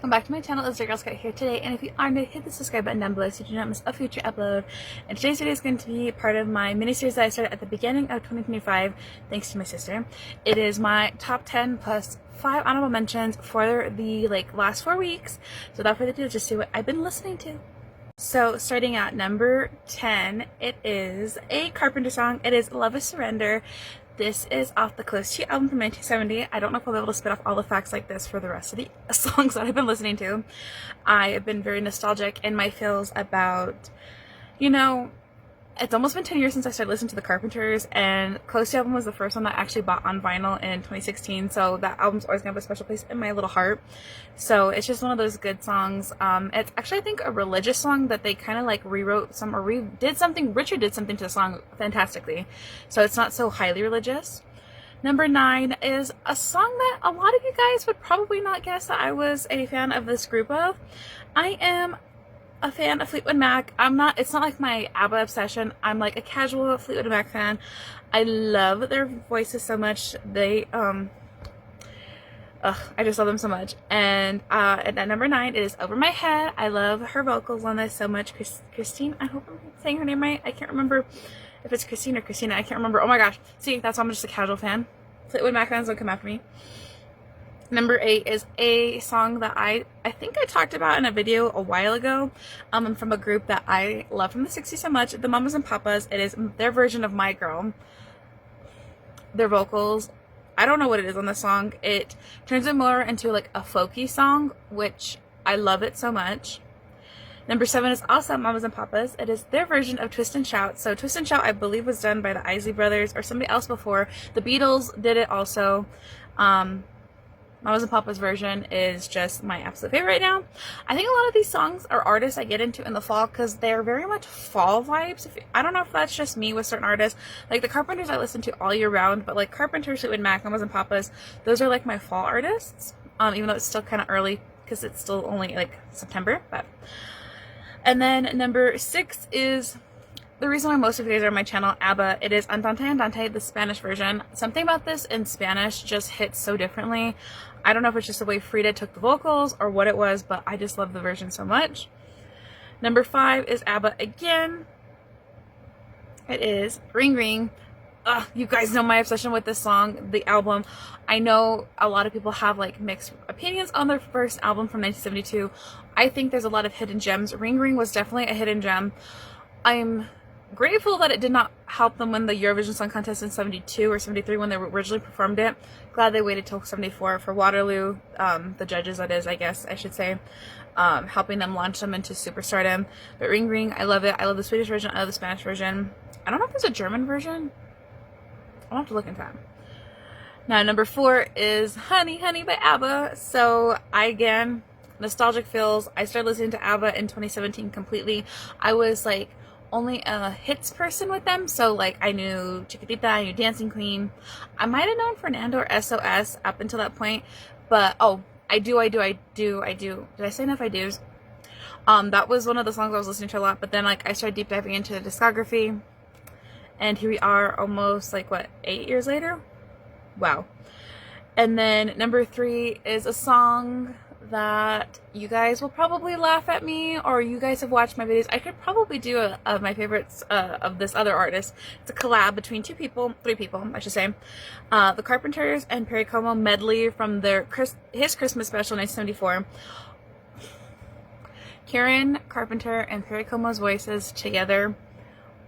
welcome back to my channel. It's your girl Scarlett here today, and if you are new, hit the subscribe button down below so you do not miss a future upload. And today's video is going to be part of my mini-series that I started at the beginning of 2025 thanks to my sister. It is my top 10 plus 5 honorable mentions for the last 4 weeks. So without further ado, just see what I've been listening to. So starting at number 10, it is a Carpenter song. It is Love is Surrender. This is off the Close to You album from 1970. I don't know if I'll be able to spit off all the facts like this for the rest of the songs that I've been listening to. I have been very nostalgic in my feels about, it's almost been 10 years since I started listening to the Carpenters, and Close to You album was the first one that I actually bought on vinyl in 2016, so that album's always gonna have a special place in my little heart. So it's just one of those good songs. It's actually, I think, a religious song that they kind of rewrote some, or redid something. Richard did something to the song fantastically, so it's not so highly religious. Number 9 is a song that a lot of you guys would probably not guess that I was a fan of this group of. I am a fan of Fleetwood Mac. It's not like my ABBA obsession. I'm like a casual Fleetwood Mac fan. I love their voices so much. I just love them so much. And at number 9 is Over My Head. I love her vocals on this so much. Christine, I hope I'm saying her name right. I can't remember if it's Christine or Christina. I can't remember. Oh my gosh. See, that's why I'm just a casual fan. Fleetwood Mac fans don't come after me. Number 8 is a song that I think I talked about in a video a while ago, from a group that I love from the 60s so much, the Mamas and Papas. It is their version of My Girl. Their vocals, I don't know what it is on the song. It turns it more into like a folky song, which I love it so much. Number 7 is also Mamas and Papas. It is their version of Twist and Shout. So Twist and Shout, I believe, was done by the Isley Brothers or somebody else before. The Beatles did it also. Mamas and Papas version is just my absolute favorite right now. I think a lot of these songs are artists I get into in the fall because they're very much fall vibes. I don't know if that's just me with certain artists. Like the Carpenters I listen to all year round, but like Carpenters, Fleetwood Mac, Mamas and Papas, those are like my fall artists. Even though it's still kind of early because it's still only like September. And then number 6 is the reason why most of you guys are on my channel, ABBA. It is Andante Andante, the Spanish version. Something about this in Spanish just hits so differently. I don't know if it's just the way Frida took the vocals or what it was, but I just love the version so much. Number 5 is ABBA again. It is Ring Ring. You guys know my obsession with this song, the album. I know a lot of people have mixed opinions on their first album from 1972. I think there's a lot of hidden gems. Ring Ring was definitely a hidden gem. I'm grateful that it did not help them win the Eurovision Song Contest in 72 or 73 when they originally performed it. Glad they waited till 74 for Waterloo, the judges, that is, I guess I should say, helping them launch them into superstardom. But Ring Ring, I love it. I love the Swedish version. I love the Spanish version. I don't know if there's a German version. I'll have to look into that. Now, number 4 is Honey Honey by ABBA. So, again, nostalgic feels. I started listening to ABBA in 2017 completely. I was only a hits person with them, so I knew Chiquitita, I knew Dancing Queen. I might have known Fernando or SOS up until that point, but I do. Did I say enough I do's? That was one of the songs I was listening to a lot, but then I started deep diving into the discography, and here we are almost 8 years later? Wow. And then number 3 is a song that you guys will probably laugh at me, or you guys have watched my videos. I could probably do my favorites of this other artist. It's a collab between 3 people, I should say. The Carpenters and Perry Como medley from his Christmas special in 1974. Karen Carpenter and Perry Como's voices together.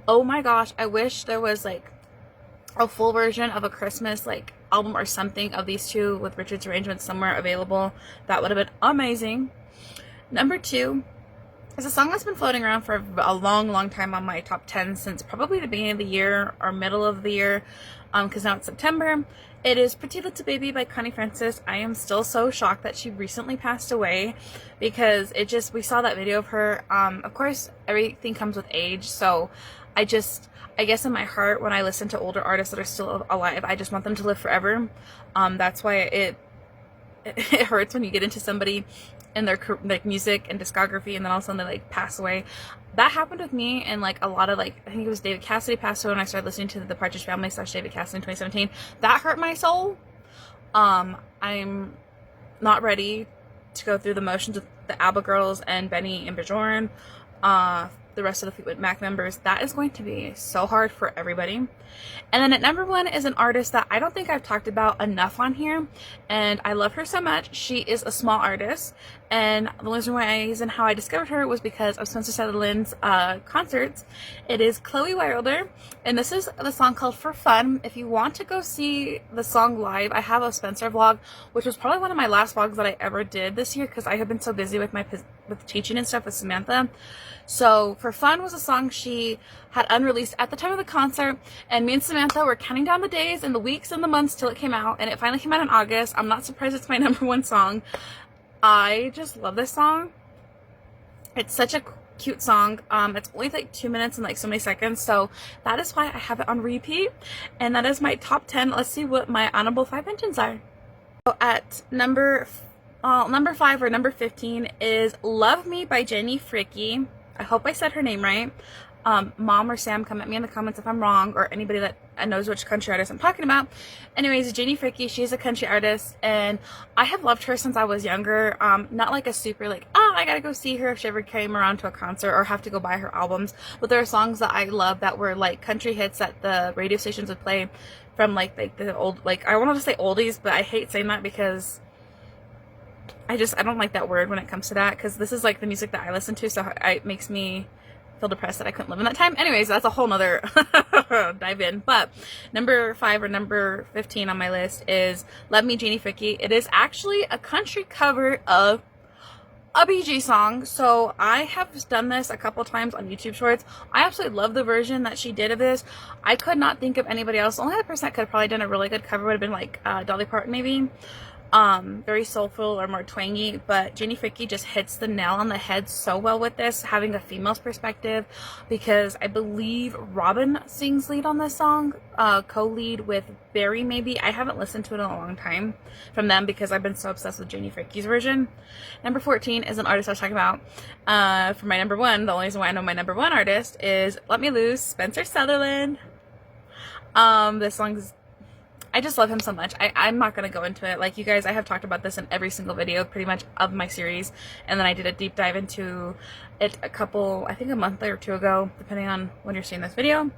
Oh my gosh, I wish there was a full version of a Christmas album or something of these two with Richard's arrangements somewhere available. That would have been amazing. Number 2 is a song that's been floating around for a long time on my top 10 since probably the beginning of the year or middle of the year, because now it's September. It is Pretty Little Baby by Connie Francis. I am still so shocked that she recently passed away, because we saw that video of her. Of course, everything comes with age, so I guess in my heart, when I listen to older artists that are still alive, I just want them to live forever. That's why it hurts when you get into somebody in their music and discography, and then all of a sudden they pass away. That happened with me, and a lot of I think it was David Cassidy passed away when I started listening to the Partridge Family / David Cassidy in 2017. That hurt my soul. I'm not ready to go through the motions of the ABBA girls and Benny and Bjorn, the rest of the Fleetwood Mac members. That is going to be so hard for everybody. And then at number 1 is an artist that I don't think I've talked about enough on here, and I love her so much. She is a small artist, and the reason how I discovered her was because of Spencer Sutherland's concerts. It is Chloe Wilder, and this is the song called For Fun. If you want to go see the song live, I have a Spencer vlog, which was probably one of my last vlogs that I ever did this year because I have been so busy with with teaching and stuff with Samantha. So For Fun was a song she had unreleased at the time of the concert, and me and Samantha were counting down the days and the weeks and the months till it came out, and it finally came out in August. I'm not surprised it's my number 1 song. I just love this song. It's such a cute song. It's only like 2 minutes and like so many seconds, so that is why I have it on repeat, and that is my top 10. Let's see what my honorable 5 mentions are. So at number 5 or number 15 is Love Me by Jenny Fricky. I hope I said her name right. Mom or Sam, come at me in the comments if I'm wrong, or anybody that knows which country artist I'm talking about. Anyways, Jenny Fricky, she's a country artist, and I have loved her since I was younger. Not like a super like, oh, I gotta go see her if she ever came around to a concert or have to go buy her albums. But there are songs that I love that were like country hits that the radio stations would play from like the old, like, I wanted to say oldies, but I hate saying that because I don't like that word when it comes to that, because this is like the music that I listen to, so it makes me feel depressed that I couldn't live in that time. Anyways, that's a whole nother dive in. But number 5 or number 15 on my list is Love Me, Jenny Fricky. It is actually a country cover of a Bee Gees song. So I have done this a couple times on YouTube Shorts. I absolutely love the version that she did of this. I could not think of anybody else. The only other person that could have probably done a really good cover would have been like Dolly Parton maybe. Very soulful or more twangy, but Jenny Fricky just hits the nail on the head so well with this, having a female's perspective, because I believe Robin sings lead on this song, co-lead with Barry maybe. I haven't listened to it in a long time from them because I've been so obsessed with Jenny Fricky's version. Number 14 is an artist I was talking about for my number 1. The only reason why I know my number 1 artist is Let Me Loose, Spencer Sutherland. This song's, I just love him so much. I'm not going to go into it. Like, you guys, I have talked about this in every single video pretty much of my series, and then I did a deep dive into it I think a month or 2 ago, depending on when you're seeing this video.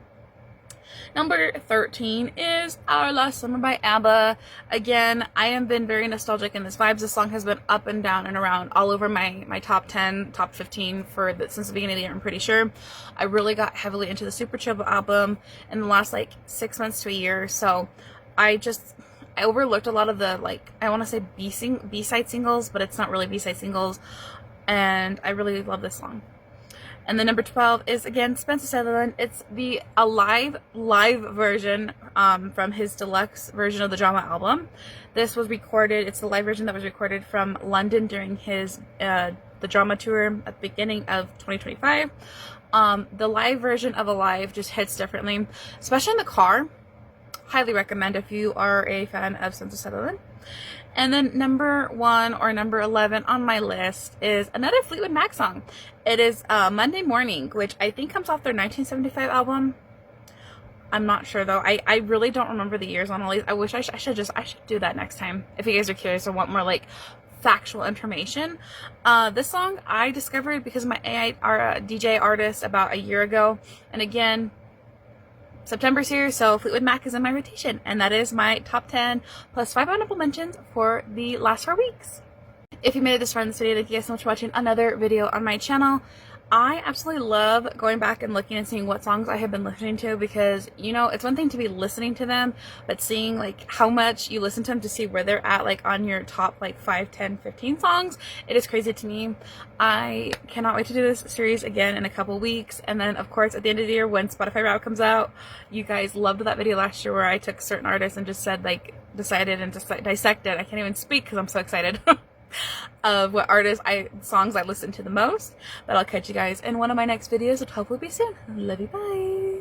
Number 13 is Our Last Summer by ABBA. Again, I have been very nostalgic in this vibes. This song has been up and down and around all over my top 10, top 15 since the beginning of the year, I'm pretty sure. I really got heavily into the Super Triple album in the last like 6 months to a year, so I overlooked a lot of the, like, I want to say B-side singles, but it's not really B-side singles, and I really love this song. And then number 12 is, again, Spencer Sutherland. It's the live version from his deluxe version of the Drama album. This was recorded, it's the live version that was recorded from London during his the Drama tour at the beginning of 2025. The live version of Alive just hits differently, especially in the car. Highly recommend if you are a fan of Spencer Sutherland. And then number 1 or number 11 on my list is another Fleetwood Mac song. It is Monday Morning, which I think comes off their 1975 album. I'm not sure though. I really don't remember the years on all these. I wish I should do that next time. If you guys are curious or want more like factual information. This song I discovered because of my DJ artist about a year ago. And again, September's here, so Fleetwood Mac is in my rotation, and that is my top 10 plus 5 honorable mentions for the last 4 weeks. If you made it this far in this video, thank you guys so much for watching another video on my channel. I absolutely love going back and looking and seeing what songs I have been listening to, because, you know, it's one thing to be listening to them, but seeing like how much you listen to them to see where they're at like on your top like 5, 10, 15 songs, it is crazy to me. I cannot wait to do this series again in a couple weeks, and then of course at the end of the year when Spotify Wrap comes out. You guys loved that video last year where I took certain artists and just said like decided and just dissected. I can't even speak because I'm so excited. Of what songs I listen to the most. But I'll catch you guys in one of my next videos, which hopefully will be soon. Love you, bye!